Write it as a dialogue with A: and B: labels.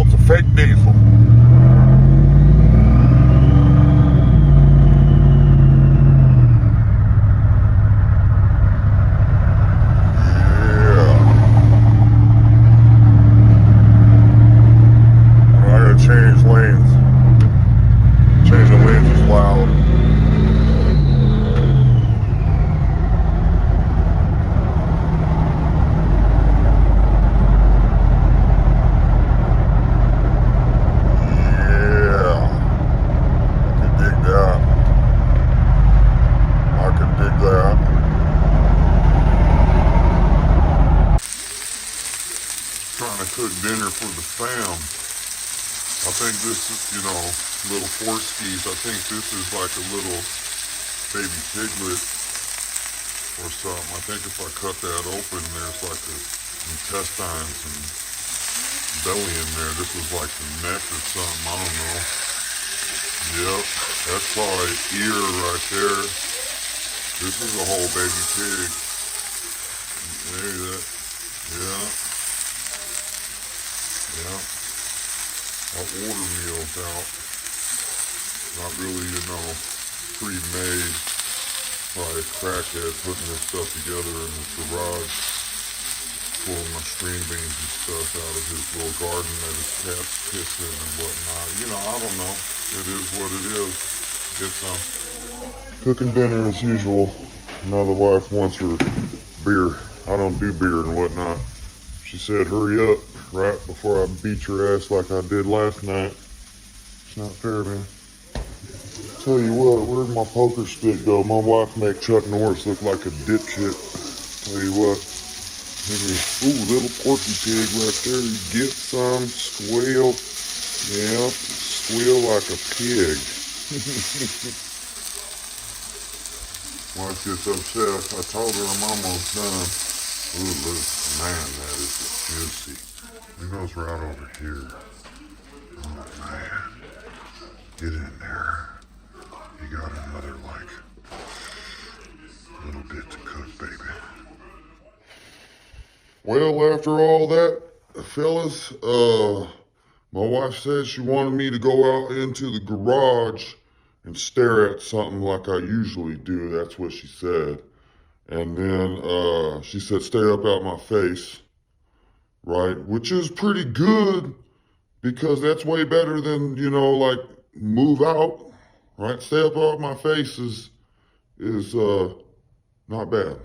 A: diesel. It's a fake diesel. Change lanes. Changing lanes is loud. Yeah. I can dig that. I can dig that. Trying to cook dinner for the fam. I think this is, little Forskies. I think this is like a little baby piglet or something. I think if I cut that open, there's like intestines and belly in there. This is like the neck or something. I don't know. Yep, that's probably ear right there. This is a whole baby pig. Maybe that. Yeah. Yeah. I'll order meals out. Not really, pre-made. Probably a crackhead putting this stuff together in his garage. Pulling my string beans and stuff out of his little garden that his cat's pissing and whatnot. I don't know. It is what it is. Get some. Cooking dinner as usual. Now the wife wants her beer. I don't do beer and whatnot. She said, hurry up, right before I beat your ass like I did last night. It's not fair, man. Tell you what, where'd my poker stick go? My wife make Chuck Norris look like a dipshit. Tell you what. Ooh, little porky pig right there. You get some, squeal. Yep, squeal like a pig. Wife gets upset. I told her I'm almost done. Ooh, look, man, that is juicy. It goes right over here. Oh, man. Get in there. You got another, little bit to cook, baby. Well, after all that, fellas, my wife said she wanted me to go out into the garage and stare at something like I usually do. That's what she said. And then she said, stay up out my face, right? Which is pretty good because that's way better than, move out, right? Stay up out my face is not bad.